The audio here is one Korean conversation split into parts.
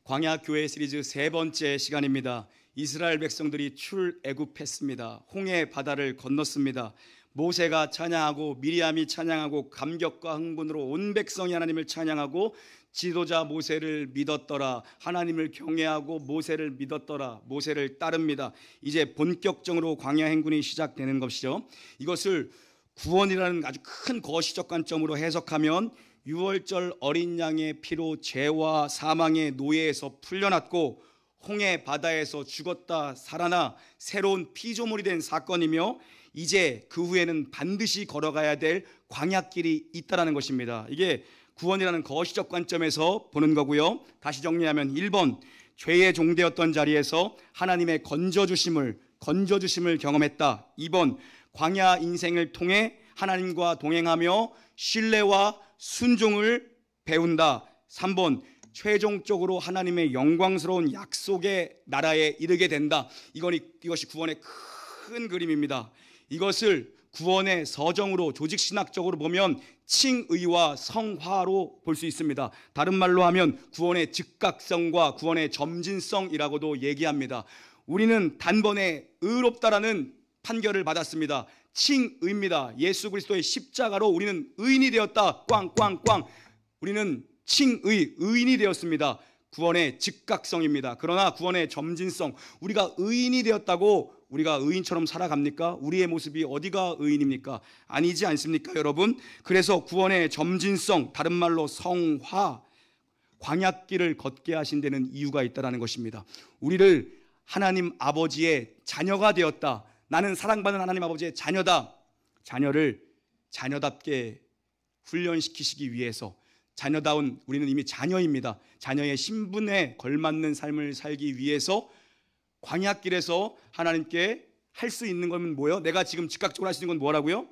광야 교회 시리즈 세 번째 시간입니다. 이스라엘 백성들이 출애굽했습니다. 홍해 바다를 건넜습니다. 모세가 찬양하고 미리암이 찬양하고 감격과 흥분으로 온 백성이 하나님을 찬양하고 지도자 모세를 믿었더라. 하나님을 경외하고 모세를 믿었더라. 모세를 따릅니다. 이제 본격적으로 광야 행군이 시작되는 것이죠. 이것을 구원이라는 아주 큰 거시적 관점으로 해석하면 6월절 어린 양의 피로 죄와 사망의 노예에서 풀려났고 홍해 바다에서 죽었다 살아나 새로운 피조물이 된 사건이며, 이제 그 후에는 반드시 걸어가야 될 광야길이 있다는 것입니다. 이게 구원이라는 거시적 관점에서 보는 거고요. 다시 정리하면 1번, 죄의 종되었던 자리에서 하나님의 건져주심을 경험했다. 2번, 광야 인생을 통해 하나님과 동행하며 신뢰와 순종을 배운다. 3번, 최종적으로 하나님의 영광스러운 약속의 나라에 이르게 된다. 이것이 구원의 큰 그림입니다. 이것을 구원의 서정으로 조직신학적으로 보면 칭의와 성화로 볼 수 있습니다. 다른 말로 하면 구원의 즉각성과 구원의 점진성이라고도 얘기합니다. 우리는 단번에 의롭다라는 판결을 받았습니다. 칭의입니다. 예수 그리스도의 십자가로 우리는 의인이 되었다. 꽝꽝꽝. 우리는 의인이 되었습니다. 구원의 즉각성입니다. 그러나 구원의 점진성, 우리가 의인이 되었다고 우리가 의인처럼 살아갑니까? 우리의 모습이 어디가 의인입니까? 아니지 않습니까, 여러분? 그래서 구원의 점진성, 다른 말로 성화, 광야길을 걷게 하신 데는 이유가 있다는 것입니다. 우리를 하나님 아버지의 자녀가 되었다. 나는 사랑받는 하나님 아버지의 자녀다. 자녀를 자녀답게 훈련시키시기 위해서, 자녀다운 우리는 이미 자녀입니다. 자녀의 신분에 걸맞는 삶을 살기 위해서 광야길에서 하나님께 할 수 있는 건 뭐예요? 내가 지금 즉각적으로 할 수 있는 건 뭐라고요?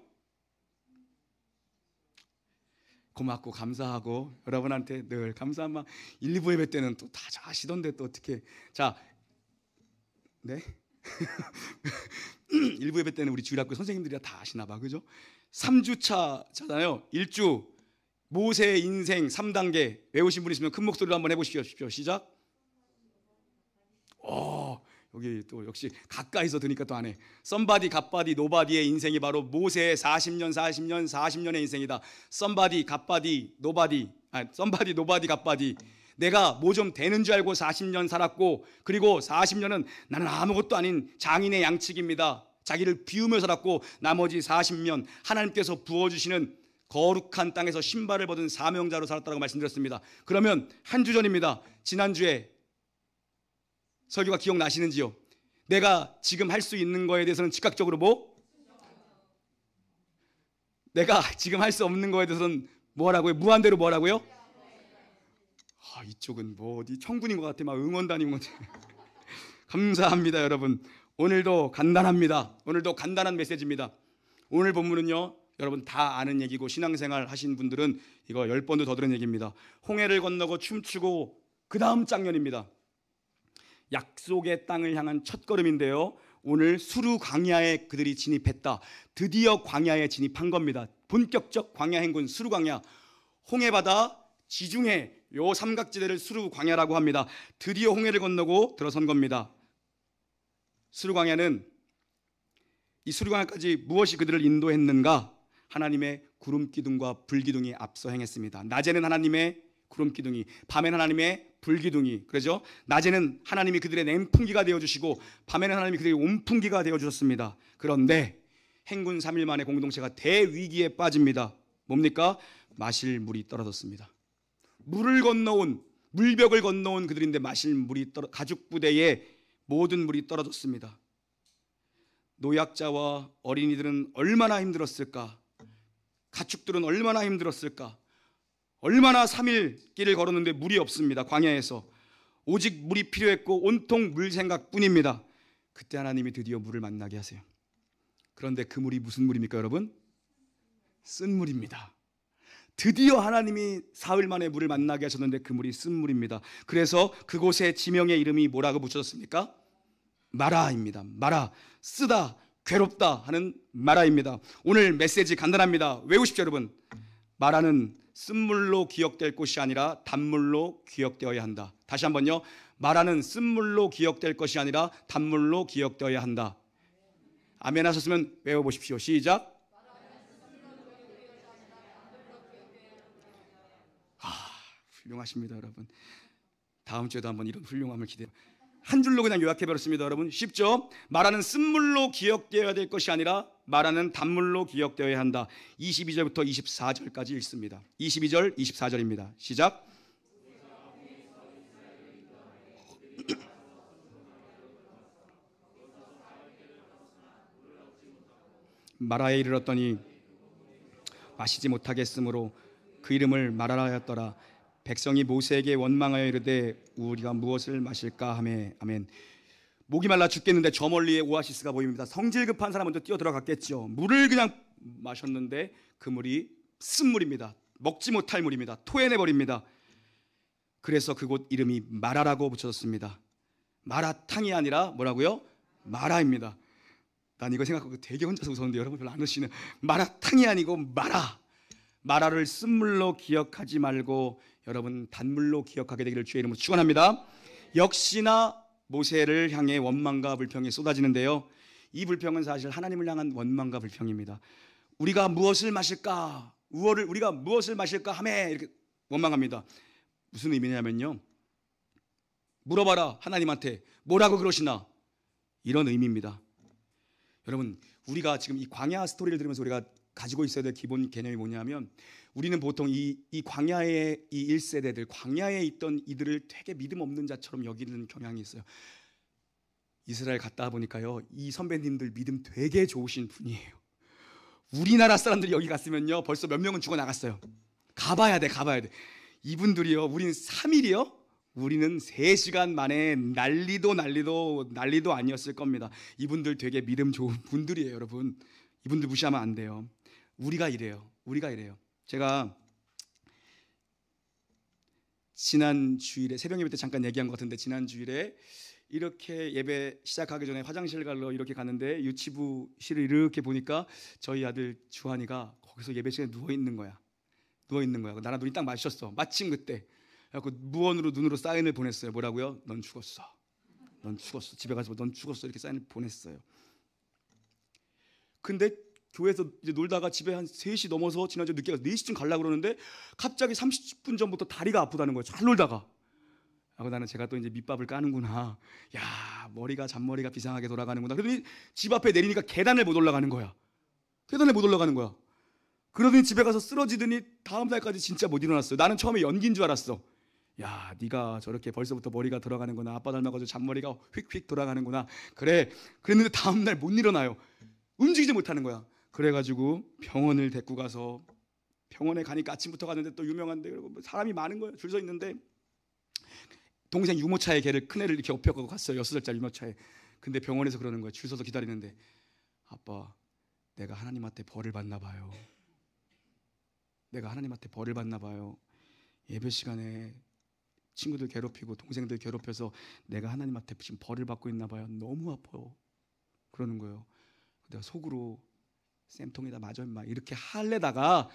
고맙고 감사하고 여러분한테 늘 감사한 마음. 1, 2부 예배 때는 또 다 아시던데 또 어떻게. 자, 네? 1부 예배 때는 우리 주일학교 선생님들이 다 아시나 봐, 그죠? 3주차잖아요. 1주 모세의 인생 3단계 외우신 분 있으면 큰 목소리로 한번 해보십시오. 시작. 여기 또 역시 가까이서 들으니까 또 안 해. 썸바디, 갓바디, 노바디의 인생이 바로 모세의 40년의 인생이다. 썸바디, 갓바디, 노바디, 썸바디, 노바디, 갓바디. 내가 뭐 좀 되는 줄 알고 40년 살았고, 그리고 40년은 나는 아무것도 아닌 장인의 양측입니다. 자기를 비우며 살았고, 나머지 40년 하나님께서 부어주시는 거룩한 땅에서 신발을 벗은 사명자로 살았다고 말씀드렸습니다. 그러면 한 주 전입니다. 지난주에 설교가 기억나시는지요? 내가 지금 할 수 있는 거에 대해서는 즉각적으로 내가 지금 할 수 없는 거에 대해서는 뭐라고요? 무한대로 뭐라고요? 이쪽은 뭐 어디 청군인 것 같아. 막 응원단인 것 같아. 감사합니다, 여러분. 오늘도 간단합니다. 오늘도 간단한 메시지입니다. 오늘 본문은요, 여러분 다 아는 얘기고 신앙생활 하신 분들은 이거 10번도 더 들은 얘기입니다. 홍해를 건너고 춤추고 그 다음 장면입니다. 약속의 땅을 향한 첫걸음인데요, 오늘 수르 광야에 그들이 진입했다. 드디어 광야에 진입한 겁니다. 본격적 광야 행군 수르 광야. 홍해 바다 지중해 요 삼각지대를 수르 광야라고 합니다. 드디어 홍해를 건너고 들어선 겁니다. 수르 광야는, 이 수르 광야까지 무엇이 그들을 인도했는가? 하나님의 구름 기둥과 불 기둥이 앞서 행했습니다. 낮에는 하나님의 구름 기둥이, 밤에는 하나님의 불 기둥이, 그러죠? 낮에는 하나님이 그들의 냉풍기가 되어주시고, 밤에는 하나님이 그들의 온풍기가 되어주셨습니다. 그런데 행군 3일 만에 공동체가 대위기에 빠집니다. 뭡니까? 마실 물이 떨어졌습니다. 물벽을 건너온 그들인데 마실 물이 가죽 부대에 모든 물이 떨어졌습니다. 노약자와 어린이들은 얼마나 힘들었을까? 가축들은 얼마나 힘들었을까? 얼마나 3일 길을 걸었는데 물이 없습니다. 광야에서 오직 물이 필요했고 온통 물 생각뿐입니다. 그때 하나님이 드디어 물을 만나게 하세요. 그런데 그 물이 무슨 물입니까, 여러분? 쓴 물입니다. 드디어 하나님이 사흘 만에 물을 만나게 하셨는데 그 물이 쓴 물입니다. 그래서 그곳의 지명의 이름이 뭐라고 붙여졌습니까? 마라입니다. 마라, 쓰다, 괴롭다 하는 마라입니다. 오늘 메시지 간단합니다. 외우십시오, 여러분. 마라는 쓴물로 기억될 것이 아니라 단물로 기억되어야 한다. 다시 한번요. 말하는 쓴물로 기억될 것이 아니라 단물로 기억되어야 한다. 아멘 하셨으면 외워보십시오. 시작. 훌륭하십니다, 여러분. 다음 주에도 한번 이런 훌륭함을 기대해요. 한 줄로 그냥 요약해버렸습니다, 여러분. 쉽죠? 말하는 쓴물로 기억되어야 될 것이 아니라 말하는 단물로 기억되어야 한다. 22절부터 24절까지 읽습니다. 22절, 24절입니다. 시작. 마라에 이르렀더니 마시지 못하겠으므로 그 이름을 마라라 하였더라. 백성이 모세에게 원망하여 이르되 우리가 무엇을 마실까 하며. 아멘. 목이 말라 죽겠는데 저 멀리에 오아시스가 보입니다. 성질 급한 사람 먼저 뛰어 들어갔겠죠. 물을 그냥 마셨는데 그 물이 쓴물입니다. 먹지 못할 물입니다. 토해내버립니다. 그래서 그곳 이름이 마라라고 붙여졌습니다. 마라탕이 아니라 뭐라고요? 마라입니다. 난 이거 생각하고 되게 혼자서 웃었는데 여러분 별로 안 웃으시네. 마라탕이 아니고 마라. 마라를 쓴물로 기억하지 말고 여러분 단물로 기억하게 되기를 주의 이름으로 축원합니다. 역시나 모세를 향해 원망과 불평이 쏟아지는데요, 이 불평은 사실 하나님을 향한 원망과 불평입니다. 우리가 무엇을 마실까? 우리가 무엇을 마실까 하매 이렇게 원망합니다. 무슨 의미냐면요, 물어봐라 하나님한테 뭐라고 그러시나, 이런 의미입니다. 여러분, 우리가 지금 이 광야 스토리를 들으면서 우리가 가지고 있어야 될 기본 개념이 뭐냐면, 우리는 보통 이 광야의 이 1세대들, 광야에 있던 이들을 되게 믿음 없는 자처럼 여기는 경향이 있어요. 이스라엘 갔다 보니까요, 이 선배님들 믿음 되게 좋으신 분이에요. 우리나라 사람들이 여기 갔으면요 벌써 몇 명은 죽어 나갔어요. 가봐야 돼. 이분들이요, 우리는 3일이요, 우리는 3시간 만에 난리도 아니었을 겁니다. 이분들 되게 믿음 좋은 분들이에요, 여러분. 이분들 무시하면 안 돼요. 우리가 이래요. 제가 지난 주일에 새벽 예배 때 잠깐 얘기한 것 같은데, 지난 주일에 이렇게 예배 시작하기 전에 화장실 가러 이렇게 갔는데 유치부실을 이렇게 보니까 저희 아들 주한이가 거기서 예배 시간에 누워 있는 거야. 나랑 눈이 딱 마주쳤어. 마침 그때. 그래서 무언으로 눈으로 사인을 보냈어요. 뭐라고요? 넌 죽었어. 집에 가서 넌 죽었어. 이렇게 사인을 보냈어요. 근데 교회에서 이제 놀다가 집에 한 3시 넘어서 지난주 늦게 가서 4시쯤 가려고 그러는데 갑자기 30분 전부터 다리가 아프다는 거예요. 잘 놀다가. 하고 나는 제가 또 이제 밑밥을 까는구나. 야, 잔머리가 비상하게 돌아가는구나. 그러더니 집 앞에 내리니까 계단을 못 올라가는 거야. 그러더니 집에 가서 쓰러지더니 다음 날까지 진짜 못 일어났어요. 나는 처음에 연기인 줄 알았어. 야, 네가 저렇게 벌써부터 머리가 돌아가는구나. 아빠 닮아가지고 잔머리가 휙휙 돌아가는구나. 그래. 그랬는데 다음 날 못 일어나요. 움직이지 못하는 거야. 그래가지고 병원을 데리고 가서, 병원에 가니까 아침부터 갔는데 또 유명한데 사람이 많은 거예요. 줄 서 있는데 동생 유모차에 큰애를 이렇게 업혀가고 갔어요. 6살짜리 유모차에. 근데 병원에서 그러는 거예요. 줄 서서 기다리는데, 아빠, 내가 하나님한테 벌을 받나 봐요. 예배 시간에 친구들 괴롭히고 동생들 괴롭혀서 내가 하나님한테 지금 벌을 받고 있나 봐요. 너무 아파요. 그러는 거예요. 내가 속으로 쌤통에다 맞아 임마 이렇게 할래다가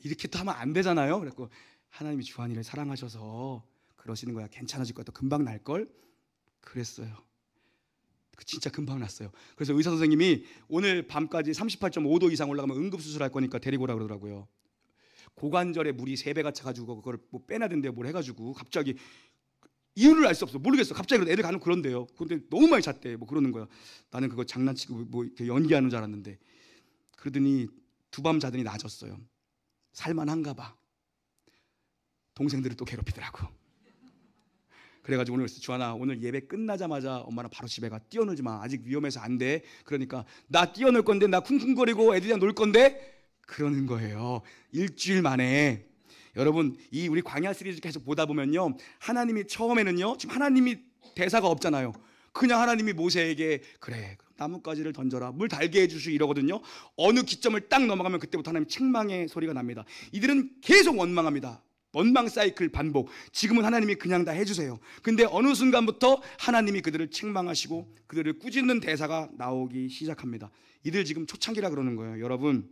이렇게 또 하면 안 되잖아요. 그래서 하나님이 주한이를 사랑하셔서 그러시는 거야. 괜찮아질 거야. 또 금방 날걸. 그랬어요. 진짜 금방 났어요. 그래서 의사 선생님이 오늘 밤까지 38.5도 이상 올라가면 응급수술할 거니까 데리고 오라 그러더라고요. 고관절에 물이 3배가 차가지고 그걸 뭐 빼놔야 된대요. 뭘 해가지고 갑자기 이유를 알 수 없어. 모르겠어. 갑자기 애들 가는 그런데요. 근데 너무 많이 잤대. 뭐 그러는 거야. 나는 그거 장난치고 뭐 이렇게 연기하는 줄 알았는데, 그러더니 2밤 자더니 나아졌어요. 살만한가 봐. 동생들을 또 괴롭히더라고. 그래가지고 오늘 주한아, 오늘 예배 끝나자마자 엄마랑 바로 집에 가. 뛰어놀지 마. 아직 위험해서 안 돼. 그러니까 나 뛰어놀 건데, 나 쿵쿵거리고 애들이랑 놀 건데, 그러는 거예요. 일주일 만에. 여러분, 이 우리 광야 시리즈 계속 보다 보면요, 하나님이 처음에는요, 지금 하나님이 대사가 없잖아요. 그냥 하나님이 모세에게 그래 나뭇가지를 던져라, 물 달게 해주시고 이러거든요. 어느 기점을 딱 넘어가면 그때부터 하나님 책망의 소리가 납니다. 이들은 계속 원망합니다. 원망 사이클 반복. 지금은 하나님이 그냥 다 해주세요. 근데 어느 순간부터 하나님이 그들을 책망하시고 그들을 꾸짖는 대사가 나오기 시작합니다. 이들 지금 초창기라 그러는 거예요. 여러분,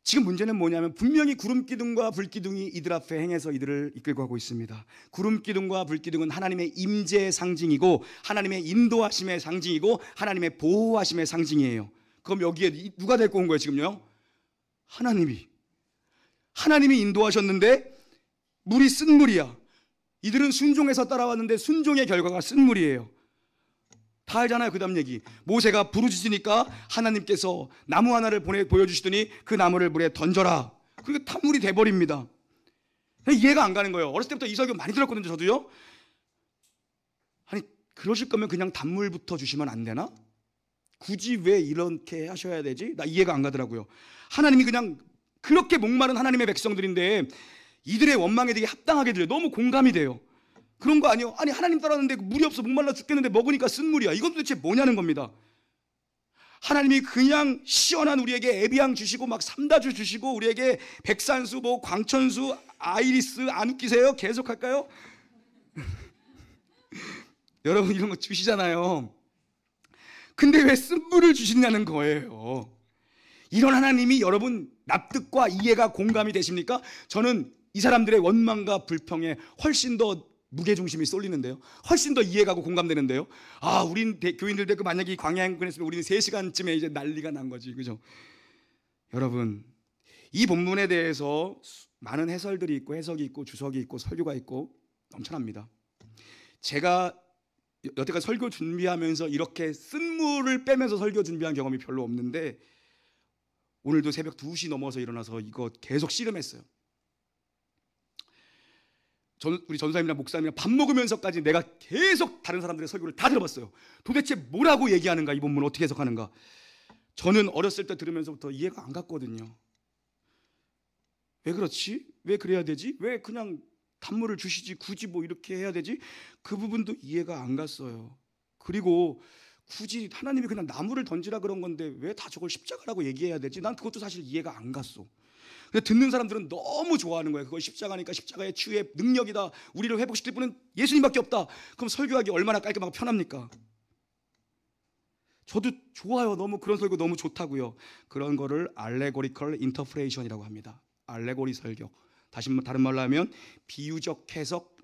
지금 문제는 뭐냐면 분명히 구름기둥과 불기둥이 이들 앞에 행해서 이들을 이끌고 가고 있습니다. 구름기둥과 불기둥은 하나님의 임재의 상징이고 하나님의 인도하심의 상징이고 하나님의 보호하심의 상징이에요. 그럼 여기에 누가 데리고 온 거예요 지금요? 하나님이 인도하셨는데 물이 쓴물이야. 이들은 순종해서 따라왔는데 순종의 결과가 쓴물이에요. 다 알잖아요. 그 다음 얘기. 모세가 부르짖으니까 하나님께서 나무 하나를 보여주시더니 그 나무를 물에 던져라. 그게 단물이 돼버립니다. 이해가 안 가는 거예요. 어렸을 때부터 이 설교 많이 들었거든요. 저도요. 아니 그러실 거면 그냥 단물부터 주시면 안 되나? 굳이 왜 이렇게 하셔야 되지? 나 이해가 안 가더라고요. 하나님이 그냥 그렇게 목마른 하나님의 백성들인데 이들의 원망에 되게 합당하게 들려요. 너무 공감이 돼요. 그런 거 아니에요? 아니 하나님 따랐는데 물이 없어 목말라 죽겠는데 먹으니까 쓴물이야. 이건 도대체 뭐냐는 겁니다. 하나님이 그냥 시원한 우리에게 에비앙 주시고 막 삼다주 주시고 우리에게 백산수 뭐 광천수 아이리스 안 웃기세요? 계속 할까요? 여러분 이런 거 주시잖아요. 근데 왜 쓴물을 주시냐는 거예요. 이런 하나님이 여러분 납득과 이해가 공감이 되십니까? 저는 이 사람들의 원망과 불평에 훨씬 더 무게중심이 쏠리는데요. 훨씬 더 이해가고 공감되는데요. 아, 우린 교인들 되고 만약에 광야행군 했으면 우리는 3시간쯤에 이제 난리가 난 거지. 그죠? 여러분, 이 본문에 대해서 많은 해설들이 있고 해석이 있고 주석이 있고 설교가 있고 넘쳐납니다. 제가 여태까지 설교 준비하면서 이렇게 쓴물을 빼면서 설교 준비한 경험이 별로 없는데 오늘도 새벽 2시 넘어서 일어나서 이거 계속 씨름했어요. 우리 전사님이랑 목사님이랑 밥 먹으면서까지 내가 계속 다른 사람들의 설교를 다 들어봤어요. 도대체 뭐라고 얘기하는가, 이 본문을 어떻게 해석하는가. 저는 어렸을 때 들으면서부터 이해가 안 갔거든요. 왜 그렇지? 왜 그래야 되지? 왜 그냥 단물을 주시지 굳이 뭐 이렇게 해야 되지? 그 부분도 이해가 안 갔어요. 그리고 굳이 하나님이 그냥 나무를 던지라 그런 건데 왜 다 저걸 십자가라고 얘기해야 되지? 난 그것도 사실 이해가 안 갔어. 근데 듣는 사람들은 너무 좋아하는 거예요. 그걸 십자가니까 십자가의 치유의 능력이다. 우리를 회복시킬 분은 예수님밖에 없다. 그럼 설교하기 얼마나 깔끔하고 편합니까? 저도 좋아요. 너무 그런 설교 너무 좋다고요. 그런 거를 알레고리컬 인터프레이션이라고 합니다. 알레고리 설교. 다른 말로 하면 비유적 해석,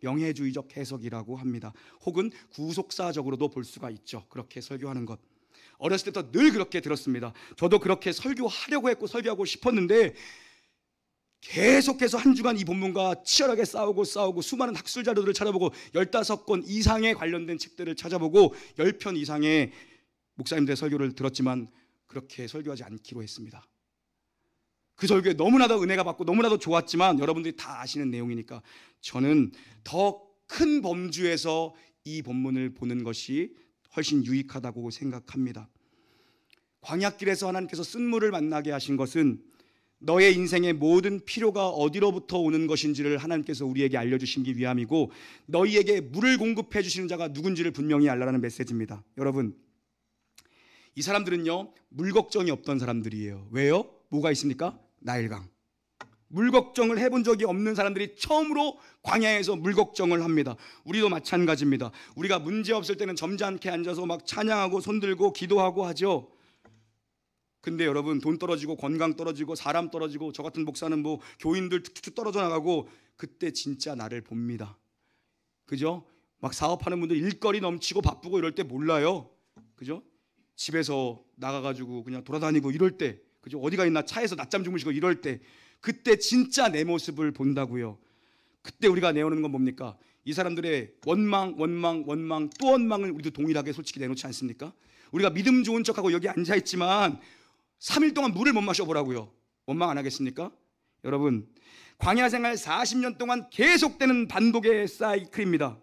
영해주의적 해석이라고 합니다. 혹은 구속사적으로도 볼 수가 있죠. 그렇게 설교하는 것. 어렸을 때부터 늘 그렇게 들었습니다. 저도 그렇게 설교하려고 했고 설교하고 싶었는데 계속해서 한 주간 이 본문과 치열하게 싸우고 수많은 학술 자료들을 찾아보고 15권 이상에 관련된 책들을 찾아보고 10편 이상의 목사님들의 설교를 들었지만 그렇게 설교하지 않기로 했습니다. 그 설교에 너무나도 은혜가 받고 너무나도 좋았지만 여러분들이 다 아시는 내용이니까 저는 더 큰 범주에서 이 본문을 보는 것이 훨씬 유익하다고 생각합니다. 광야길에서 하나님께서 쓴물을 만나게 하신 것은 너의 인생의 모든 필요가 어디로부터 오는 것인지를 하나님께서 우리에게 알려주시기 위함이고 너희에게 물을 공급해 주시는 자가 누군지를 분명히 알라라는 메시지입니다. 여러분, 이 사람들은요 물 걱정이 없던 사람들이에요. 왜요? 뭐가 있습니까? 나일강. 물 걱정을 해본 적이 없는 사람들이 처음으로 광야에서 물 걱정을 합니다. 우리도 마찬가지입니다. 우리가 문제 없을 때는 점잖게 앉아서 막 찬양하고 손들고 기도하고 하죠. 근데 여러분 돈 떨어지고 건강 떨어지고 사람 떨어지고 저 같은 목사는 뭐 교인들 툭툭 떨어져 나가고 그때 진짜 나를 봅니다. 그죠? 막 사업하는 분들 일거리 넘치고 바쁘고 이럴 때 몰라요. 그죠? 집에서 나가가지고 그냥 돌아다니고 이럴 때, 그죠? 어디가 있나 차에서 낮잠 주무시고 이럴 때 그때 진짜 내 모습을 본다고요. 그때 우리가 내오는 건 뭡니까? 이 사람들의 원망 또 원망을 우리도 동일하게 솔직히 내놓지 않습니까? 우리가 믿음 좋은 척하고 여기 앉아있지만 3일 동안 물을 못 마셔보라고요. 원망 안 하겠습니까? 여러분, 광야 생활 40년 동안 계속되는 반복의 사이클입니다.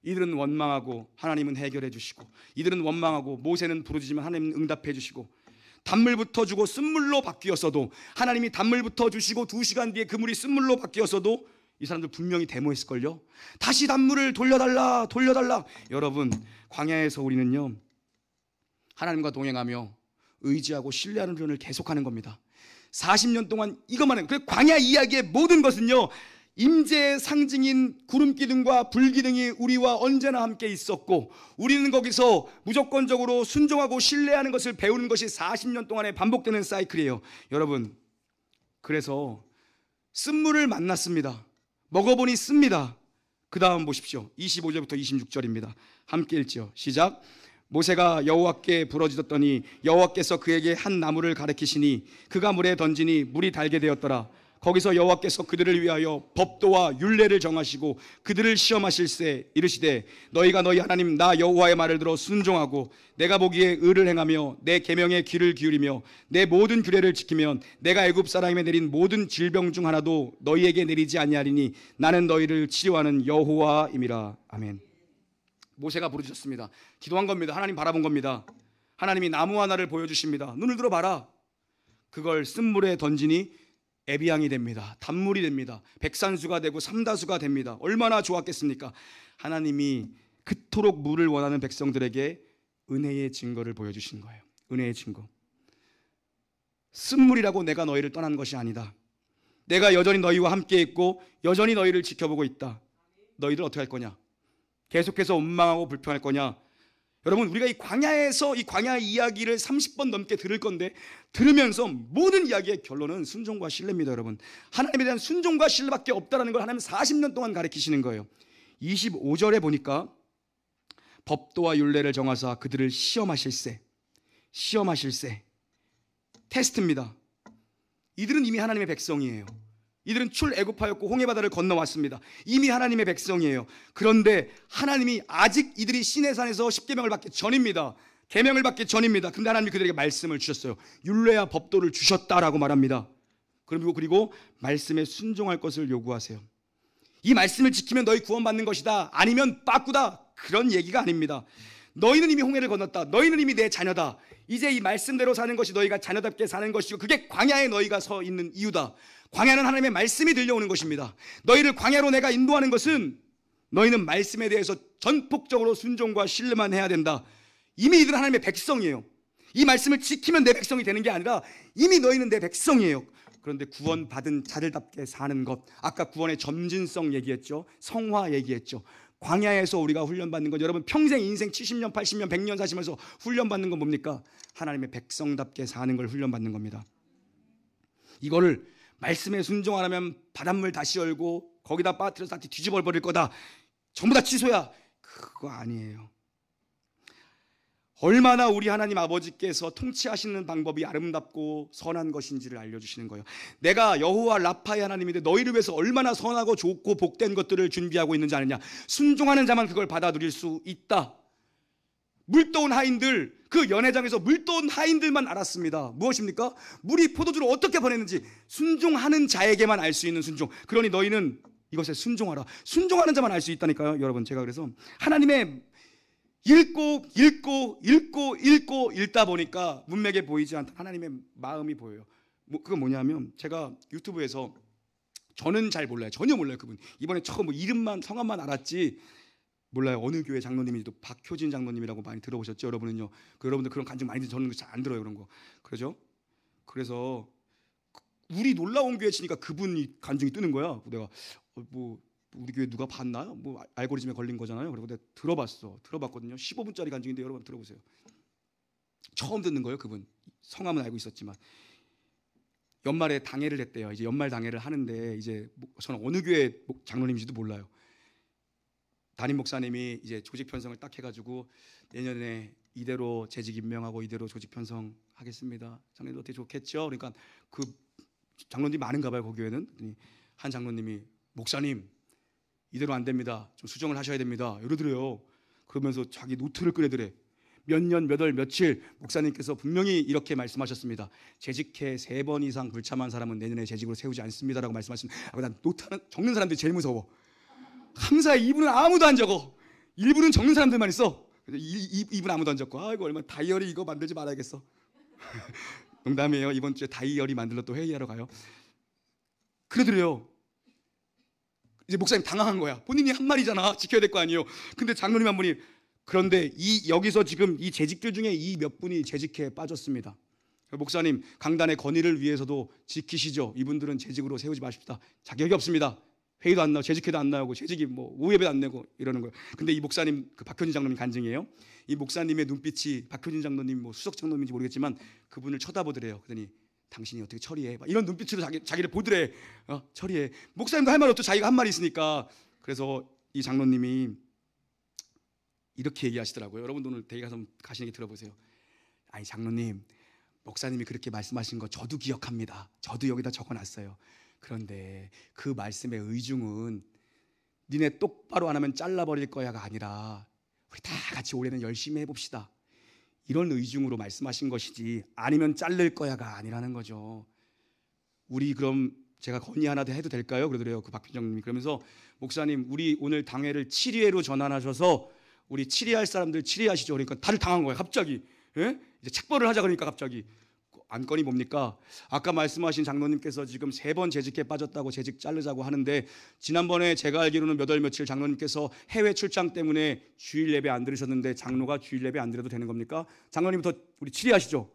이들은 원망하고 하나님은 해결해 주시고, 이들은 원망하고 모세는 부르짖으면 하나님은 응답해 주시고, 단물부터 주고 쓴물로 바뀌었어도 하나님이 단물부터 주시고 2시간 뒤에 그 물이 쓴물로 바뀌었어도 이 사람들 분명히 데모했을걸요. 다시 단물을 돌려달라. 여러분, 광야에서 우리는요 하나님과 동행하며 의지하고 신뢰하는 훈련을 계속하는 겁니다. 40년 동안 이것만 해요. 그 광야 이야기의 모든 것은요 임재의 상징인 구름기둥과 불기둥이 우리와 언제나 함께 있었고, 우리는 거기서 무조건적으로 순종하고 신뢰하는 것을 배우는 것이 40년 동안에 반복되는 사이클이에요. 여러분, 그래서 쓴물을 만났습니다. 먹어보니 씁니다. 그 다음 보십시오. 25절부터 26절입니다. 함께 읽죠. 시작. 모세가 여호와께 부르짖었더니 여호와께서 그에게 한 나무를 가리키시니 그가 물에 던지니 물이 달게 되었더라. 거기서 여호와께서 그들을 위하여 법도와 율례를 정하시고 그들을 시험하실세 이르시되 너희가 너희 하나님 나 여호와의 말을 들어 순종하고 내가 보기에 의를 행하며 내 계명에 귀를 기울이며 내 모든 규례를 지키면 내가 애굽 사람에게 내린 모든 질병 중 하나도 너희에게 내리지 아니하리니 나는 너희를 치료하는 여호와임이라. 아멘. 모세가 부르짖었습니다. 기도한 겁니다. 하나님 바라본 겁니다. 하나님이 나무 하나를 보여주십니다. 눈을 들어봐라. 그걸 쓴물에 던지니 에비앙이 됩니다. 단물이 됩니다. 백산수가 되고 삼다수가 됩니다. 얼마나 좋았겠습니까? 하나님이 그토록 물을 원하는 백성들에게 은혜의 증거를 보여주신 거예요. 은혜의 증거. 쓴물이라고 내가 너희를 떠난 것이 아니다. 내가 여전히 너희와 함께 있고 여전히 너희를 지켜보고 있다. 너희들 어떻게 할 거냐? 계속해서 원망하고 불평할 거냐? 여러분, 우리가 이 광야에서 이 광야 이야기를 30번 넘게 들을 건데, 들으면서 모든 이야기의 결론은 순종과 신뢰입니다. 여러분, 하나님에 대한 순종과 신뢰밖에 없다는 걸 하나님은 40년 동안 가르치시는 거예요. 25절에 보니까 법도와 율례를 정하사 그들을 시험하실세. 테스트입니다. 이들은 이미 하나님의 백성이에요. 이들은 출애굽하였고 홍해바다를 건너왔습니다. 이미 하나님의 백성이에요. 그런데 하나님이 아직 이들이 시내산에서 십계명을 받기 전입니다. 계명을 받기 전입니다. 근데 하나님이 그들에게 말씀을 주셨어요. 율례와 법도를 주셨다라고 말합니다. 그리고 말씀에 순종할 것을 요구하세요. 이 말씀을 지키면 너희 구원받는 것이다, 아니면 빠꾸다, 그런 얘기가 아닙니다. 너희는 이미 홍해를 건넜다. 너희는 이미 내 자녀다. 이제 이 말씀대로 사는 것이 너희가 자녀답게 사는 것이고, 그게 광야에 너희가 서 있는 이유다. 광야는 하나님의 말씀이 들려오는 것입니다. 너희를 광야로 내가 인도하는 것은 너희는 말씀에 대해서 전폭적으로 순종과 신뢰만 해야 된다. 이미 이들은 하나님의 백성이에요. 이 말씀을 지키면 내 백성이 되는 게 아니라 이미 너희는 내 백성이에요. 그런데 구원받은 자들답게 사는 것, 아까 구원의 점진성 얘기했죠. 성화 얘기했죠. 광야에서 우리가 훈련받는 것, 여러분 평생 인생 70년, 80년, 100년 사시면서 훈련받는 건 뭡니까? 하나님의 백성답게 사는 걸 훈련받는 겁니다. 이거를 말씀에 순종 안 하면 바닷물 다시 열고 거기다 빠뜨려서 뒤집어 버릴 거다, 전부 다 취소야, 그거 아니에요. 얼마나 우리 하나님 아버지께서 통치하시는 방법이 아름답고 선한 것인지를 알려주시는 거예요. 내가 여호와 라파의 하나님인데 너희를 위해서 얼마나 선하고 좋고 복된 것들을 준비하고 있는지 아느냐? 순종하는 자만 그걸 받아 누릴 수 있다. 물떠온 하인들, 그 연회장에서 물떠온 하인들만 알았습니다. 무엇입니까? 물이 포도주를 어떻게 보냈는지 순종하는 자에게만 알 수 있는 순종. 그러니 너희는 이것에 순종하라. 순종하는 자만 알 수 있다니까요. 여러분, 제가 그래서 하나님의 읽다 보니까 문맥에 보이지 않던 하나님의 마음이 보여요. 그건 뭐냐면, 제가 유튜브에서, 저는 잘 몰라요. 전혀 몰라요. 그분 이번에 처음 이름만 성함만 알았지 몰라요. 어느 교회 장로님인지도. 박효진 장로님이라고 많이 들어보셨죠? 여러분은요. 여러분들 그런 간증 많이 저는 잘 안 들어요, 그런 거. 그러죠? 그래서 우리 놀라운 교회 치니까 그분이 간증이 뜨는 거야. 내가 우리 교회 누가 봤나요? 알고리즘에 걸린 거잖아요. 그리고 내가 들어봤거든요. 15분짜리 간증인데 여러분 들어보세요. 처음 듣는 거예요. 그분 성함은 알고 있었지만 연말에 당회를 했대요. 이제 연말 당회를 하는데, 이제 저는 어느 교회 장로님인지도 몰라요. 담임 목사님이 이제 조직 편성을 딱 해가지고 내년에 이대로 재직 임명하고 이대로 조직 편성하겠습니다. 장로님 어떻게 좋겠죠? 그러니까 그 장로님이 많은가 봐요, 그 교회는. 한 장로님이, 목사님 이대로 안 됩니다. 좀 수정을 하셔야 됩니다. 이러더래요. 그러면서 자기 노트를 꺼내더래. 몇 년, 몇 월, 며칠 목사님께서 분명히 이렇게 말씀하셨습니다. 재직해 3번 이상 불참한 사람은 내년에 재직으로 세우지 않습니다라고 말씀하신. 난 노트 적는 사람들이 제일 무서워. 항상 2분은 아무도 안 적어. 1분은 적는 사람들만 있어. 2분 아무도 안 적고, 아이고 얼마나 다이어리 이거 만들지 말아야겠어. 농담이에요. 이번 주에 다이어리 만들러 또 회의하러 가요. 그러더래요. 이제 목사님 당황한 거야. 본인이 한 말이잖아. 지켜야 될 거 아니에요. 근데 장로님 한 분이, 그런데 여기서 지금 이 재직들 중에 이 몇 분이 재직해 빠졌습니다. 목사님, 강단의 건의를 위해서도 지키시죠. 이분들은 재직으로 세우지 마십시다. 자격이 없습니다. 회의도 안 나고 재직회도 안 나오고 재직이 뭐 오후 예배도 안 내고 이러는 거예요. 근데 이 목사님, 그 박효진 장로님 간증이에요. 이 목사님의 눈빛이 박효진 장로님 뭐 수석 장로님인지 모르겠지만 그분을 쳐다보더래요. 그러더니 당신이 어떻게 처리해? 막 이런 눈빛으로 자기를 보더래. 처리해. 목사님도 할 말 없죠. 자기가 한 말이 있으니까. 그래서 이 장로님이 이렇게 얘기하시더라고요. 여러분 오늘 대기 가서 가시는 게 들어보세요. 아니 장로님, 목사님이 그렇게 말씀하신 거 저도 기억합니다. 저도 여기다 적어놨어요. 그런데 그 말씀의 의중은 니네 똑바로 안 하면 잘라버릴 거야가 아니라 우리 다 같이 올해는 열심히 해봅시다, 이런 의중으로 말씀하신 것이지 아니면 자를 거야가 아니라는 거죠. 우리 그럼 제가 건의 하나 더 해도 될까요? 그러더래요, 그 박필정님이. 그러면서 목사님, 우리 오늘 당회를 7회로 전환하셔서 우리 7회 할 사람들 7회 하시죠. 그러니까 다들 당한 거예요 갑자기. 예? 이제 책벌을 하자 그러니까 갑자기. 안건이 뭡니까? 아까 말씀하신 장로님께서 지금 3번 재직에 빠졌다고 재직 자르자고 하는데, 지난번에 제가 알기로는 몇 월 며칠 장로님께서 해외 출장 때문에 주일 예배 안 들으셨는데 장로가 주일 예배 안 드려도 되는 겁니까? 장로님부터 우리 7회 하시죠.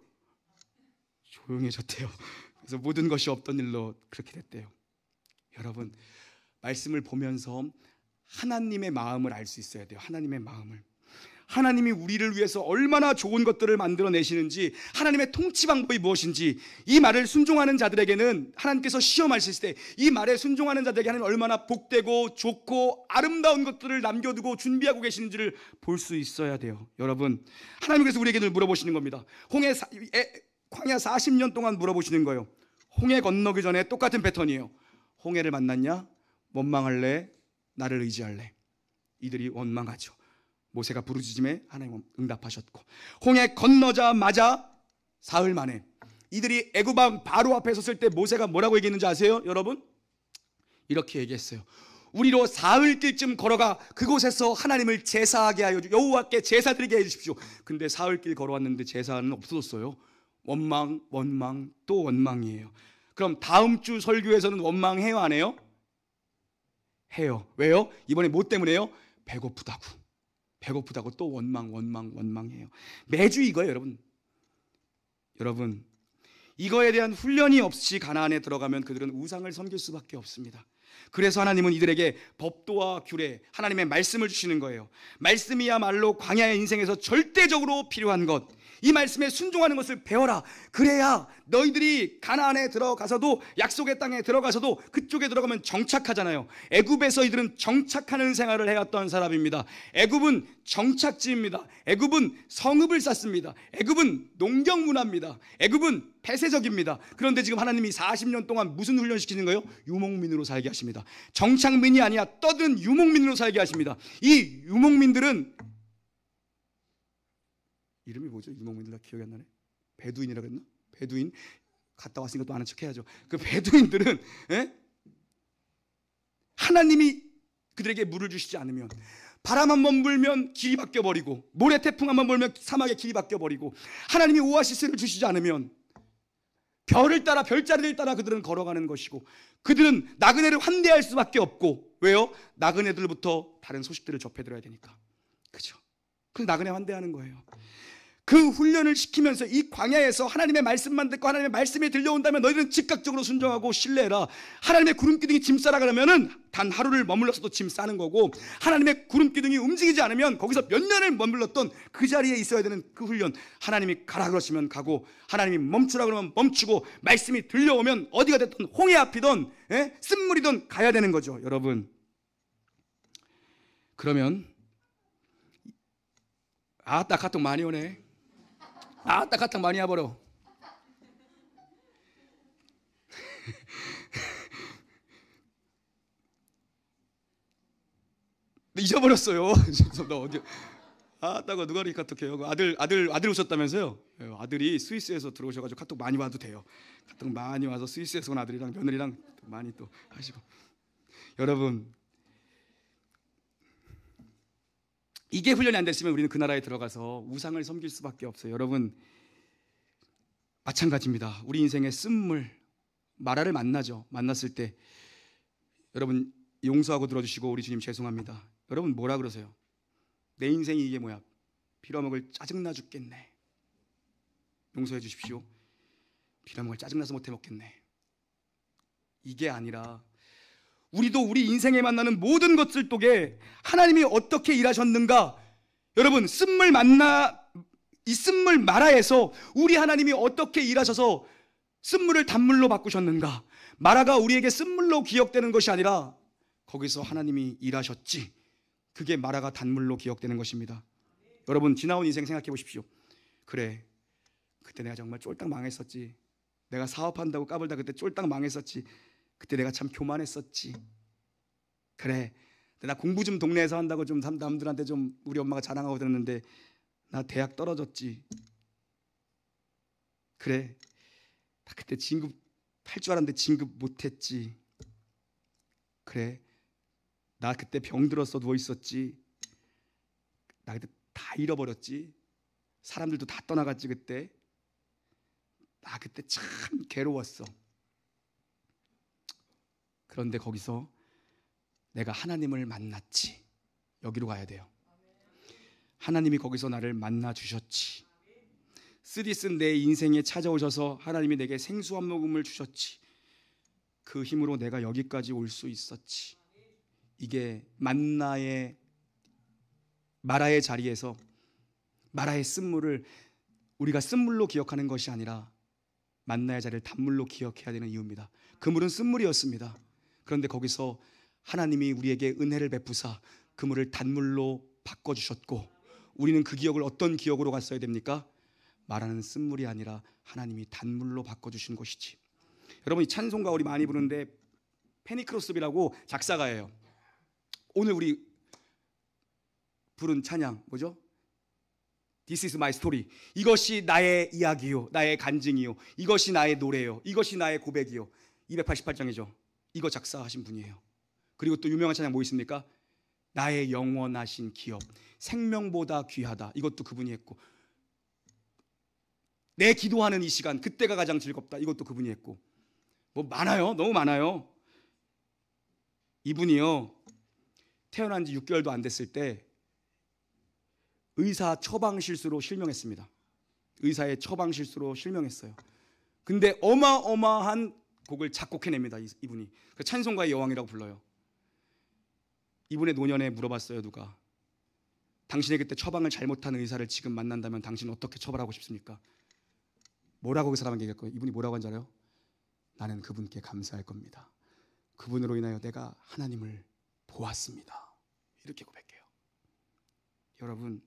조용해졌대요. 그래서 모든 것이 없던 일로 그렇게 됐대요. 여러분, 말씀을 보면서 하나님의 마음을 알 수 있어야 돼요. 하나님의 마음을. 하나님이 우리를 위해서 얼마나 좋은 것들을 만들어내시는지, 하나님의 통치 방법이 무엇인지, 이 말을 순종하는 자들에게는 하나님께서 시험하실 때 이 말에 순종하는 자들에게 하나님 얼마나 복되고 좋고 아름다운 것들을 남겨두고 준비하고 계시는지를 볼 수 있어야 돼요. 여러분, 하나님 그래서 우리에게 늘 물어보시는 겁니다. 광야 40년 동안 물어보시는 거예요. 홍해 건너기 전에 똑같은 패턴이에요. 홍해를 만났냐? 원망할래? 나를 의지할래? 이들이 원망하죠. 모세가 부르짖음에 하나님은 응답하셨고, 홍해 건너자마자 사흘 만에 이들이 애굽 왕 바로 앞에 섰을 때 모세가 뭐라고 얘기했는지 아세요? 여러분, 이렇게 얘기했어요. 우리로 사흘길쯤 걸어가 그곳에서 하나님을 제사하게 하여 여호와께 제사드리게 해주십시오. 근데 사흘길 걸어왔는데 제사는 없어졌어요. 원망, 원망, 또 원망이에요. 그럼 다음 주 설교에서는 원망해요, 안 해요? 해요. 왜요? 이번에 뭐 때문에요? 배고프다고 또 원망해요. 매주 이거예요, 여러분. 여러분, 이거에 대한 훈련이 없이 가나안에 들어가면 그들은 우상을 섬길 수밖에 없습니다. 그래서 하나님은 이들에게 법도와 규례, 하나님의 말씀을 주시는 거예요. 말씀이야말로 광야의 인생에서 절대적으로 필요한 것, 이 말씀에 순종하는 것을 배워라. 그래야 너희들이 가나안에 들어가서도, 약속의 땅에 들어가서도 그쪽에 들어가면 정착하잖아요. 애굽에서 이들은 정착하는 생활을 해왔던 사람입니다. 애굽은 정착지입니다. 애굽은 성읍을 쌓습니다. 애굽은 농경 문화입니다. 애굽은 폐쇄적입니다. 그런데 지금 하나님이 40년 동안 무슨 훈련시키는 거예요? 유목민으로 살게 하십니다. 정착민이 아니라 떠든 유목민으로 살게 하십니다. 이 유목민들은 이름이 뭐죠? 유목민들 다 기억이 안 나네. 베두인이라 그랬나? 베두인. 갔다 왔으니까 또 아는 척 해야죠. 그 베두인들은 하나님이 그들에게 물을 주시지 않으면, 바람 한번 불면 길이 바뀌어 버리고, 모래 태풍 한번 불면 사막의 길이 바뀌어 버리고, 하나님이 오아시스를 주시지 않으면 별을 따라, 별자리를 따라 그들은 걸어가는 것이고, 그들은 나그네를 환대할 수밖에 없고. 왜요? 나그네들부터 다른 소식들을 접해들어야 되니까. 그죠? 그래서 나그네 환대하는 거예요. 그 훈련을 시키면서 이 광야에서 하나님의 말씀만 듣고 하나님의 말씀이 들려온다면 너희들은 즉각적으로 순종하고 신뢰해라. 하나님의 구름기둥이 짐 싸라 그러면은 단 하루를 머물러서도 짐 싸는 거고, 하나님의 구름기둥이 움직이지 않으면 거기서 몇 년을 머물렀던 그 자리에 있어야 되는 그 훈련, 하나님이 가라 그러시면 가고, 하나님이 멈추라 그러면 멈추고, 말씀이 들려오면 어디가 됐든 홍해 앞이든 쓴물이든 가야 되는 거죠. 여러분, 그러면 아따 카톡 많이 오네. 아따 카톡 많이 와버려. 잊어버렸어요. 나 어디? 아따가 누가 이렇게 카톡해요? 아들 오셨다면서요? 아들이 스위스에서 들어오셔가지고 카톡 많이 와도 돼요. 카톡 많이 와서 스위스에서 온 아들이랑 며느리랑 많이 또 하시고. 여러분, 이게 훈련이 안 됐으면 우리는 그 나라에 들어가서 우상을 섬길 수밖에 없어요. 여러분, 마찬가지입니다. 우리 인생의 쓴물, 마라를 만나죠. 만났을 때 여러분 용서하고 들어주시고, 우리 주님 죄송합니다. 여러분 뭐라 그러세요? 내 인생이 이게 뭐야? 빌어먹을 짜증나 죽겠네. 용서해 주십시오. 빌어먹을 짜증나서 못해 먹겠네. 이게 아니라 우리도 우리 인생에 만나는 모든 것들 속에 하나님이 어떻게 일하셨는가, 여러분, 이 쓴물 마라에서 우리 하나님이 어떻게 일하셔서 쓴물을 단물로 바꾸셨는가, 마라가 우리에게 쓴물로 기억되는 것이 아니라 거기서 하나님이 일하셨지, 그게 마라가 단물로 기억되는 것입니다. 여러분, 지나온 인생 생각해 보십시오. 그래, 그때 내가 정말 쫄딱 망했었지. 내가 사업한다고 까불다 그때 쫄딱 망했었지. 그때 내가 참 교만했었지. 그래, 나 공부 좀 동네에서 한다고 좀 남들한테 좀 우리 엄마가 자랑하고 들었는데 나 대학 떨어졌지. 그래, 나 그때 진급 할 줄 알았는데 진급 못했지. 그래, 나 그때 병들어서 누워있었지. 나 그때 다 잃어버렸지. 사람들도 다 떠나갔지. 그때 나 그때 참 괴로웠어. 그런데 거기서 내가 하나님을 만났지. 여기로 가야 돼요. 하나님이 거기서 나를 만나 주셨지. 쓰디쓴 내 인생에 찾아오셔서 하나님이 내게 생수 한 모금을 주셨지. 그 힘으로 내가 여기까지 올 수 있었지. 이게 마라의 자리에서 마라의 쓴물을 우리가 쓴물로 기억하는 것이 아니라 만나의 자리를 단물로 기억해야 되는 이유입니다. 그 물은 쓴물이었습니다. 그런데 거기서 하나님이 우리에게 은혜를 베푸사 그 물을 단물로 바꿔주셨고, 우리는 그 기억을 어떤 기억으로 갔어야 됩니까? 말하는 쓴물이 아니라 하나님이 단물로 바꿔주신 것이지. 여러분, 이 찬송가 우리 많이 부르는데 페니크로스비라고 작사가예요. 오늘 우리 부른 찬양 뭐죠? This is my story. 이것이 나의 이야기요, 나의 간증이요, 이것이 나의 노래요, 이것이 나의 고백이요. 288장이죠. 이거 작사하신 분이에요. 그리고 또 유명한 찬양 뭐 있습니까? 나의 영원하신 기업, 생명보다 귀하다. 이것도 그분이 했고, 내 기도하는 이 시간, 그때가 가장 즐겁다. 이것도 그분이 했고, 뭐 많아요. 너무 많아요. 이분이요, 태어난 지 6개월도 안 됐을 때 의사 처방 실수로 실명했습니다. 의사의 처방 실수로 실명했어요. 근데 어마어마한 곡을 작곡해냅니다. 이분이. 그 찬송가의 여왕이라고 불러요. 이분의 노년에 물어봤어요. 누가 당신의 그때 처방을 잘못한 의사를 지금 만난다면 당신은 어떻게 처벌하고 싶습니까? 뭐라고 그 사람에게 얘기할 거예요? 이분이 뭐라고 한 줄 알아요? 나는 그분께 감사할 겁니다. 그분으로 인하여 내가 하나님을 보았습니다. 이렇게 고백해요. 여러분,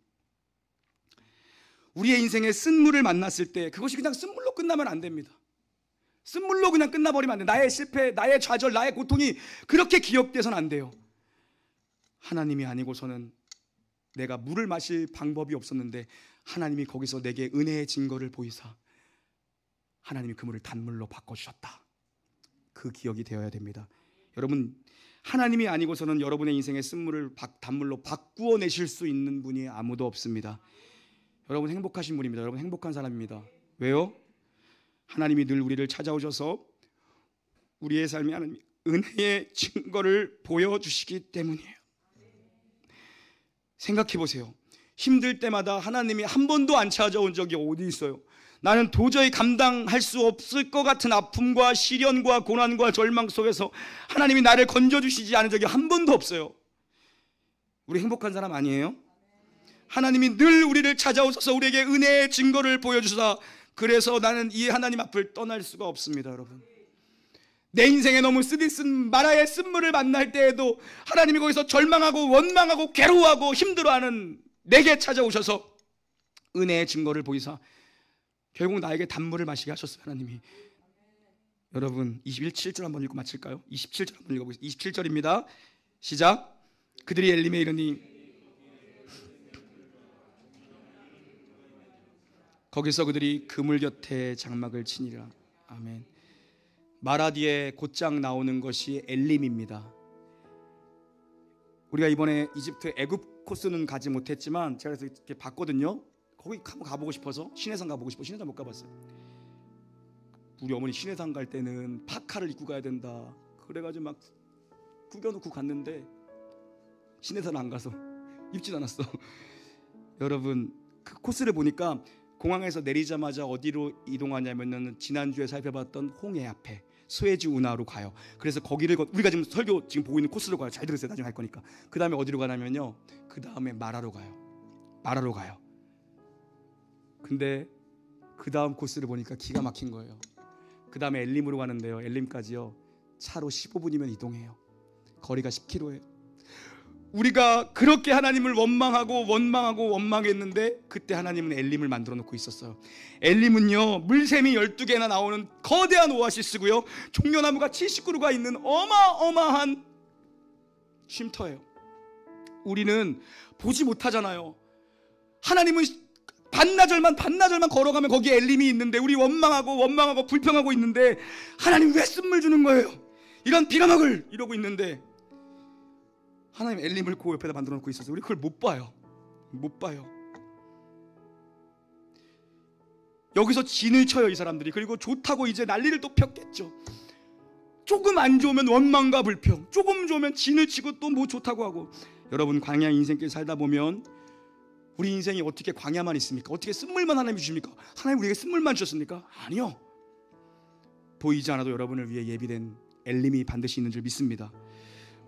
우리의 인생에 쓴물을 만났을 때 그것이 그냥 쓴물로 끝나면 안 됩니다. 쓴물로 그냥 끝나버리면 안 돼요. 나의 실패, 나의 좌절, 나의 고통이 그렇게 기억돼서는 안 돼요. 하나님이 아니고서는 내가 물을 마실 방법이 없었는데 하나님이 거기서 내게 은혜의 증거를 보이사 하나님이 그 물을 단물로 바꿔주셨다. 그 기억이 되어야 됩니다. 여러분, 하나님이 아니고서는 여러분의 인생의 쓴물을 단물로 바꾸어내실 수 있는 분이 아무도 없습니다. 여러분 행복하신 분입니다. 여러분 행복한 사람입니다. 왜요? 하나님이 늘 우리를 찾아오셔서 우리의 삶에 하나님 은혜의 증거를 보여주시기 때문이에요. 생각해 보세요. 힘들 때마다 하나님이 한 번도 안 찾아온 적이 어디 있어요? 나는 도저히 감당할 수 없을 것 같은 아픔과 시련과 고난과 절망 속에서 하나님이 나를 건져주시지 않은 적이 한 번도 없어요. 우리 행복한 사람 아니에요? 하나님이 늘 우리를 찾아오셔서 우리에게 은혜의 증거를 보여주사, 그래서 나는 이 하나님 앞을 떠날 수가 없습니다. 여러분, 내 인생에 너무 쓰디쓴 마라의 쓴물을 만날 때에도 하나님이 거기서 절망하고 원망하고 괴로워하고 힘들어하는 내게 찾아오셔서 은혜의 증거를 보이사 결국 나에게 단물을 마시게 하셨어요. 하나님이. 여러분 27절 한번 읽고 마칠까요? 27절 한번 읽어보겠습니다. 27절입니다. 시작. 그들이 엘림에 이르니 거기서 그들이 그물 곁에 장막을 치니라. 아멘. 마라 뒤에 곧장 나오는 것이 엘림입니다. 우리가 이번에 이집트 애굽 코스는 가지 못했지만 제가 그래서 이렇게 봤거든요. 거기 한번 가보고 싶어서 시내산 가보고 싶어. 시내산 못 가봤어요. 우리 어머니 시내산 갈 때는 파카를 입고 가야 된다. 그래가지고 막 구겨놓고 갔는데 시내산 안 가서 입진 않았어. 여러분 그 코스를 보니까 공항에서 내리자마자 어디로 이동하냐면은 지난주에 살펴봤던 홍해 앞에 스웨즈 운하로 가요. 그래서 거기를 우리가 지금 설교 지금 보고 있는 코스로 가요. 잘 들으세요. 나중에 할 거니까. 그 다음에 어디로 가냐면요, 그 다음에 마라로 가요. 마라로 가요. 근데 그 다음 코스를 보니까 기가 막힌 거예요. 그 다음에 엘림으로 가는데요, 엘림까지요 차로 15분이면 이동해요. 거리가 10km예요. 우리가 그렇게 하나님을 원망했는데 그때 하나님은 엘림을 만들어 놓고 있었어요. 엘림은요, 물샘이 12개나 나오는 거대한 오아시스고요, 종려나무가 70그루가 있는 어마어마한 쉼터예요. 우리는 보지 못하잖아요. 하나님은 반나절만 걸어가면 거기에 엘림이 있는데, 우리 원망하고 불평하고 있는데 하나님 왜 쓴물 주는 거예요? 이런 빌어먹을 이러고 있는데 하나님 엘림을 그 옆에다 만들어 놓고 있어서 우리 그걸 못 봐요. 여기서 진을 쳐요, 이 사람들이. 그리고 좋다고 이제 난리를 또 폈겠죠. 조금 안 좋으면 원망과 불평, 조금 좋으면 진을 치고 또 뭐 좋다고 하고. 여러분, 광야 인생길 살다 보면 우리 인생이 어떻게 광야만 있습니까? 어떻게 쓴물만 하나님이 주십니까? 하나님 우리에게 쓴물만 주셨습니까? 아니요. 보이지 않아도 여러분을 위해 예비된 엘림이 반드시 있는 줄 믿습니다.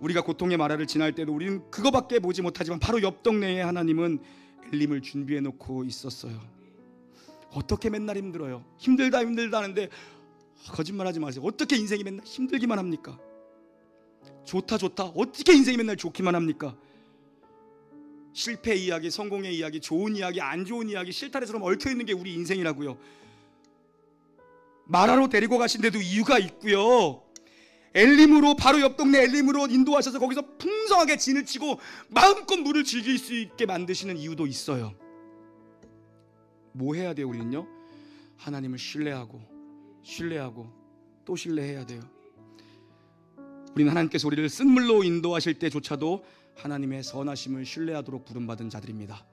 우리가 고통의 마라를 지날 때도 우리는 그거밖에 보지 못하지만 바로 옆 동네에 하나님은 엘림을 준비해 놓고 있었어요. 어떻게 맨날 힘들어요? 힘들다 하는데 거짓말하지 마세요. 어떻게 인생이 맨날 힘들기만 합니까? 좋다 어떻게 인생이 맨날 좋기만 합니까? 실패 이야기, 성공의 이야기, 좋은 이야기, 안 좋은 이야기, 실타래처럼 얽혀있는 게 우리 인생이라고요. 마라로 데리고 가신 데도 이유가 있고요, 엘림으로, 바로 옆 동네 엘림으로 인도하셔서 거기서 풍성하게 진을 치고 마음껏 물을 즐길 수 있게 만드시는 이유도 있어요. 뭐 해야 돼요? 우리는요, 하나님을 신뢰하고 또 신뢰해야 돼요. 우리는 하나님께서 우리를 쓴물로 인도하실 때조차도 하나님의 선하심을 신뢰하도록 부름받은 자들입니다.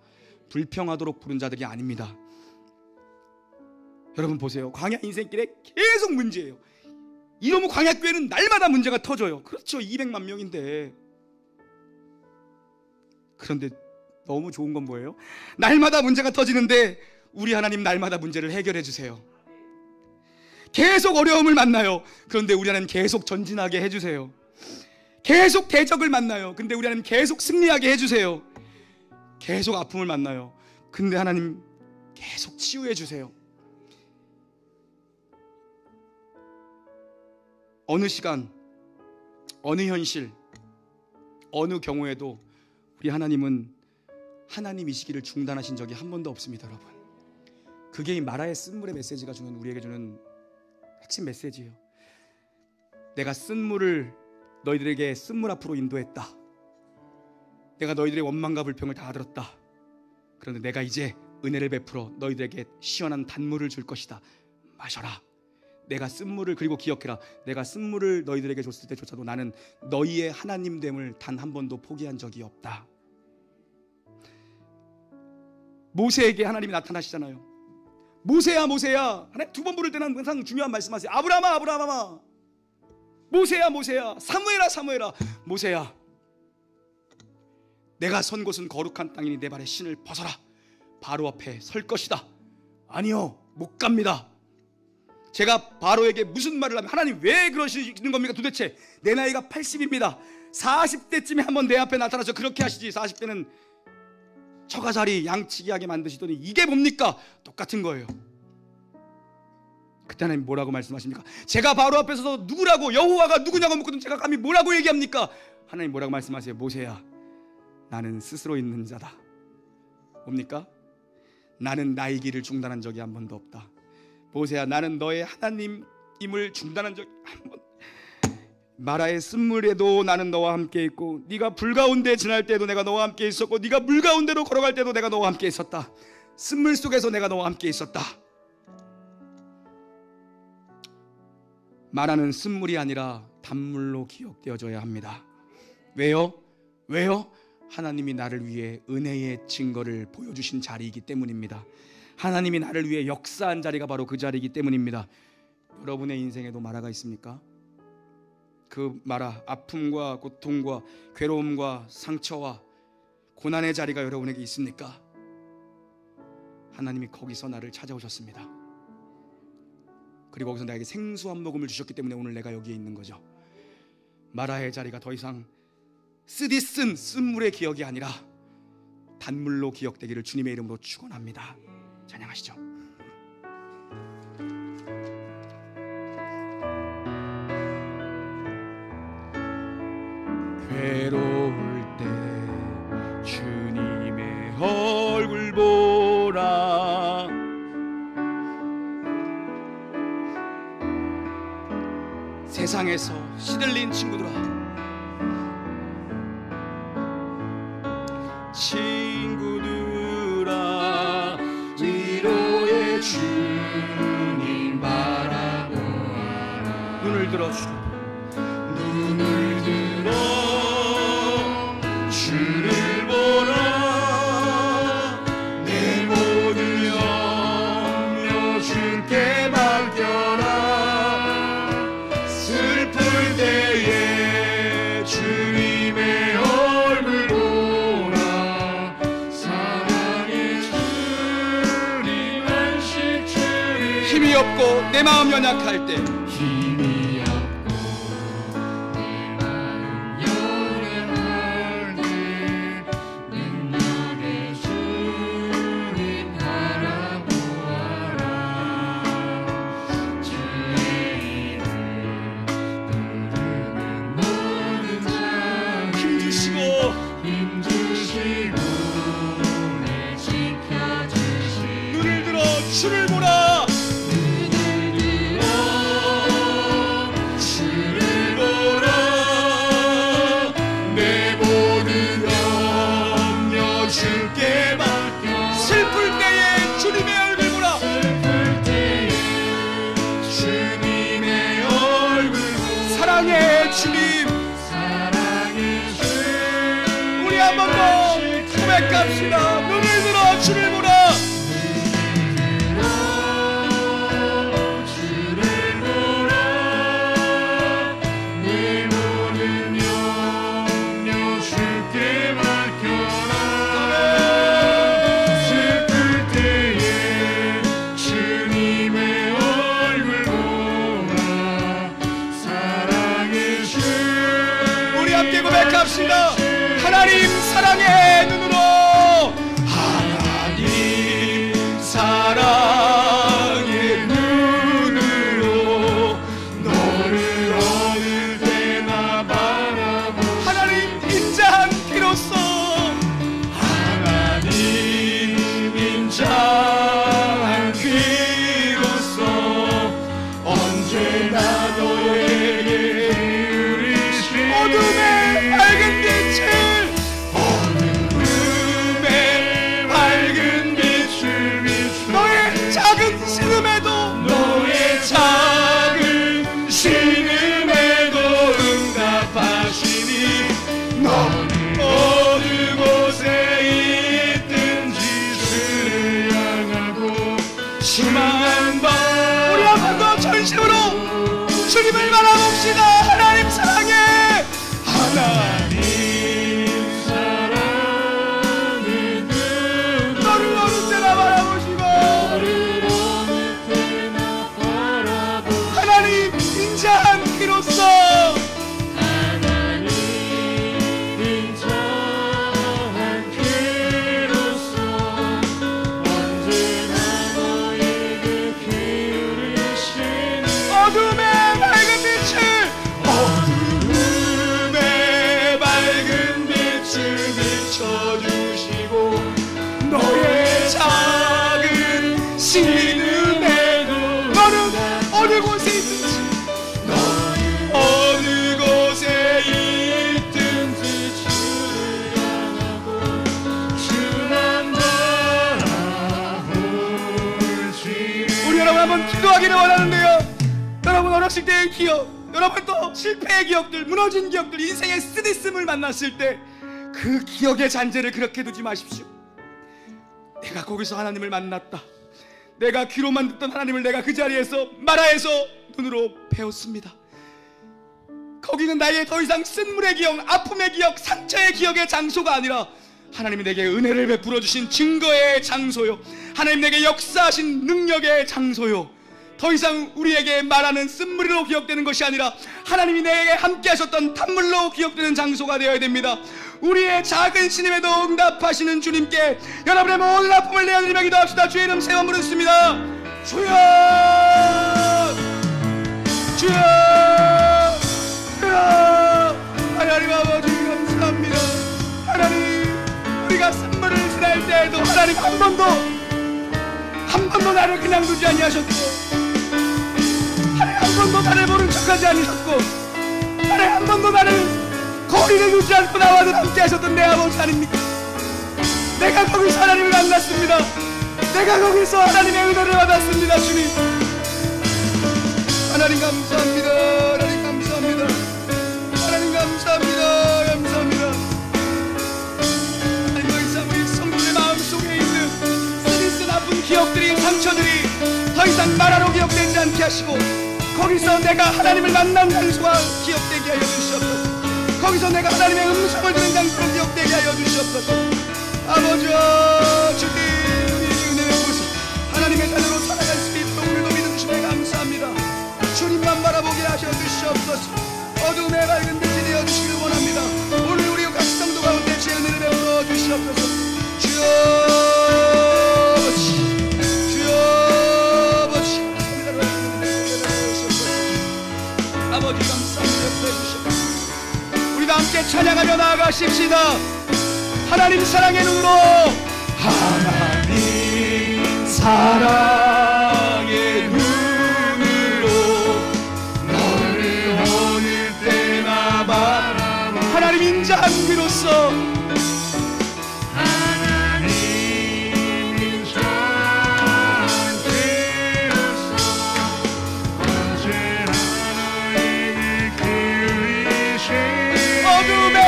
불평하도록 부른 자들이 아닙니다. 여러분 보세요. 광야 인생길에 계속 문제예요. 이러면 광야교회는 날마다 문제가 터져요. 그렇죠, 200만 명인데. 그런데 너무 좋은 건 뭐예요? 날마다 문제가 터지는데 우리 하나님 날마다 문제를 해결해 주세요. 계속 어려움을 만나요. 그런데 우리 하나님 계속 전진하게 해주세요. 계속 대적을 만나요. 근데 우리 하나님 계속 승리하게 해주세요. 계속 아픔을 만나요. 근데 하나님 계속 치유해 주세요. 어느 시간, 어느 현실, 어느 경우에도 우리 하나님은 하나님이시기를 중단하신 적이 한 번도 없습니다. 여러분, 그게 이 마라의 쓴물의 메시지가 주는, 우리에게 주는 핵심 메시지예요. 내가 너희들에게 쓴물 앞으로 인도했다. 내가 너희들의 원망과 불평을 다 들었다. 그런데 내가 이제 은혜를 베풀어 너희들에게 시원한 단물을 줄 것이다. 마셔라. 내가 쓴물을, 그리고 기억해라, 내가 쓴물을 너희들에게 줬을 때조차도 나는 너희의 하나님됨을 단 한 번도 포기한 적이 없다. 모세에게 하나님이 나타나시잖아요. 모세야 하나님 두 번 부를 때는 항상 중요한 말씀하세요. 아브라함아 모세야 사무엘아 모세야, 내가 선 곳은 거룩한 땅이니 내 발에 신을 벗어라. 바로 앞에 설 것이다. 아니요, 못 갑니다. 제가 바로에게 무슨 말을 하면 하나님 왜 그러시는 겁니까? 도대체 내 나이가 80입니다 40대쯤에 한번 내 앞에 나타나서 그렇게 하시지, 40대는 처가자리 양치기 하게 만드시더니 이게 뭡니까? 똑같은 거예요. 그때 하나님 뭐라고 말씀하십니까? 제가 바로 앞에 서서 누구라고, 여호와가 누구냐고 묻거든 제가 감히 뭐라고 얘기합니까? 하나님 뭐라고 말씀하세요? 모세야, 나는 스스로 있는 자다. 뭡니까? 나는 나의 길을 중단한 적이 한 번도 없다. 모세야, 나는 너의 하나님임을 중단한 적이 한 번. 마라의 쓴물에도 나는 너와 함께 있고, 네가 불 가운데 지날 때도 내가 너와 함께 있었고, 네가 물 가운데로 걸어갈 때도 내가 너와 함께 있었다. 쓴물 속에서 내가 너와 함께 있었다. 마라는 쓴물이 아니라 단물로 기억되어져야 합니다. 왜요? 하나님이 나를 위해 은혜의 증거를 보여주신 자리이기 때문입니다. 하나님이 나를 위해 역사한 자리가 바로 그 자리이기 때문입니다. 여러분의 인생에도 마라가 있습니까? 그 마라, 아픔과 고통과 괴로움과 상처와 고난의 자리가 여러분에게 있습니까? 하나님이 거기서 나를 찾아오셨습니다. 그리고 거기서 나에게 생수 한 모금을 주셨기 때문에 오늘 내가 여기에 있는 거죠. 마라의 자리가 더 이상 쓰디 쓴 쓴물의 기억이 아니라 단물로 기억되기를 주님의 이름으로 축원합니다. 찬양하시죠. 괴로울 때 주님의 얼굴 보라. 세상에서 시들린 친구들아, 친구들아, 위로의 주님 바라보아라. 눈을 들어주라. 눈을 들어 주를 보라. 내 모든 염려 주께 맡겨라. 슬플 때에 주님의 얼굴 보라. 사랑의 주님 안식 주님. 힘이 없고 내 마음 연약할 때, 힘이 없고 내 마음 연약할 때 능력의 주님 바라보아라. 주의 이름 부르는 모든 자 힘주시고 내 지켜주시고 눈을 들어 주를 보라. 사랑의 주님, 우리 한 번 더 고백합시다. 눈을 들어 주를 보라. 내 모든 염려 주께 맡겨라. 슬플 때에 주님의 얼굴 보라. 우리 함께 고백합시다. 하나님 사랑의 눈으로, 하나님 사랑의 눈으로 너를 어느 때나 바라보. 하나님 인자한 피로써, 하나님 인자한 피로써 언제나 너에게 어둠의 밝은 빛을, 어둠의 밝은 빛을 비추. 너의 작은 신음에도, 너의 작은 신음에도 응답하시니 너는 어느 곳에 있든지 주를 향하고 희망한 바. 우리 한 번 더 전심으로 주님을 바라봅시다. 하나님 사랑해. 하나님 사랑의 눈, 너를 어느 때나 바라보시고, 하나님 인자한 피로써, 하나님 인자한 피로써 언제나 너에게 기울이시는 어둠의 밝은 빛을, 비춰주시고 너의 작은 신음에도 너는 어느 곳에 있든지, 너는 어느 곳에 있든지 주를 향하고 주만 바라볼지. 우리 여러분 한번 기도하기를 원하는데요. 여러분 어렸을 때의 기억, 여러분 또 실패의 기억들, 무너진 기억들, 인생의 쓰디씀을 만났을 때 그 기억의 잔재를 그렇게 두지 마십시오. 내가 거기서 하나님을 만났다. 내가 귀로만 듣던 하나님을 내가 그 자리에서 마라에서 눈으로 배웠습니다. 거기는 나의 더 이상 쓴물의 기억, 아픔의 기억, 상처의 기억의 장소가 아니라 하나님이 내게 은혜를 베풀어 주신 증거의 장소요, 하나님 내게 역사하신 능력의 장소요, 더 이상 우리에게 말하는 쓴물로 기억되는 것이 아니라 하나님이 내게 함께 하셨던 탄물로 기억되는 장소가 되어야 됩니다. 우리의 작은 신임에도 응답하시는 주님께 여러분의 모든 아픔을 내어드리며 기도합시다. 주의 이름 세 번 부르습니다. 주여, 주여, 주여. 하나님 아버지 감사합니다. 하나님, 우리가 쓴물을 지날 때에도 하나님 한 번도 나를 그냥 두지 아니하셨고, 하나님 한 번도 나를 모른 척하지 않으셨고, 하나님 한 번도 나를 거리를 두지 않고 나와 늘 함께 하셨던 내 아버지 아닙니까? 내가 거기서 하나님을 만났습니다. 내가 거기서 하나님의 은혜를 받았습니다. 주님, 하나님 감사합니다. 하나님 감사합니다. 하나님 감사합니다. 감사합니다. 하나님, 더 이상 우리 성도의 마음속에 있는 쓰디쓴 아픈 기억들이, 상처들이 더 이상 말하러 기억되지 않게 하시고, 거기서 내가 하나님을 만난 장소가 기억되게 하여 주시옵소서. 거기서 내가 하나님의 음성을 들은 장소로 기억되게 하여 주시옵소서. 아버지, 주님, 우리 은혜를 보시 하나님의 자녀로 살아갈 수 있도록 우리도 믿어주시면 감사합니다. 주님만 바라보게 하여 주시옵소서. 어둠의 밝은 빛이 되어주시길 원합니다. 오늘 우리 각 성도 가운데 주의 은혜를 베풀어 주시옵소서. 주여, 아버지 감사합니다. 우리도 함께 찬양하며 나아가십시다. 하나님 사랑의 눈으로, 하나님 사랑의 눈으로 너를 어느 때나 바라보, 하나님 인자한 귀로서, 어둠의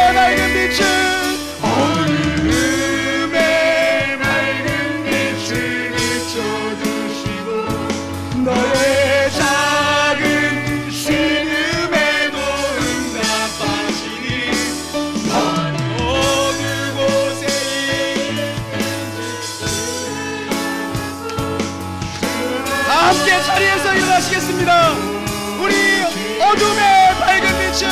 밝은 빛을 비춰주시고, 너의 작은 신음에도 응답하시니 어느 곳에 다 함께 자리에서 일어나시겠습니다. 우리 어둠의 밝은 빛을,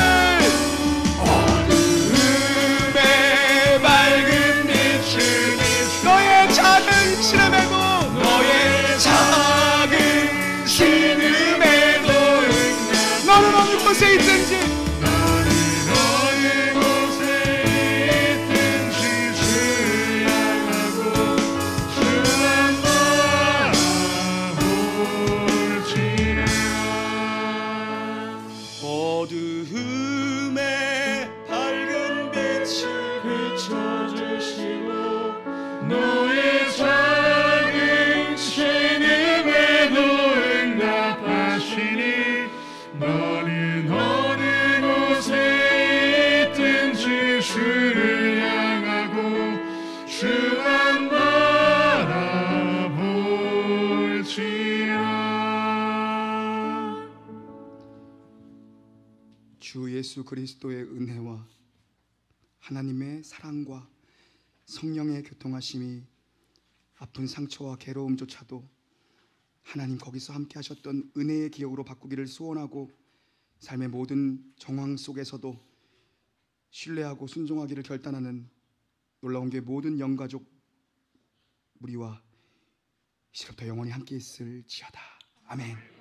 너의 작은 신음에도, 너의 작은 신음에도 너는 어느 곳에 있든지, 너는 어느 곳에 있든지 주를 향하고 주만 바라볼지라. 어두움의 밝은 빛을 비춰주시고, 너의 작은 신음에도 응답하시니 너는 어느 곳에 있든지 주를 향하고 주만 바라볼지라. 주 예수 그리스도의 은혜와 하나님의 사랑과 성령의 교통하심이 아픈 상처와 괴로움조차도 하나님 거기서 함께 하셨던 은혜의 기억으로 바꾸기를 소원하고, 삶의 모든 정황 속에서도 신뢰하고 순종하기를 결단하는 놀라운 교회 모든 영가족 무리와 이제부터 영원히 함께 있을지어다. 아멘.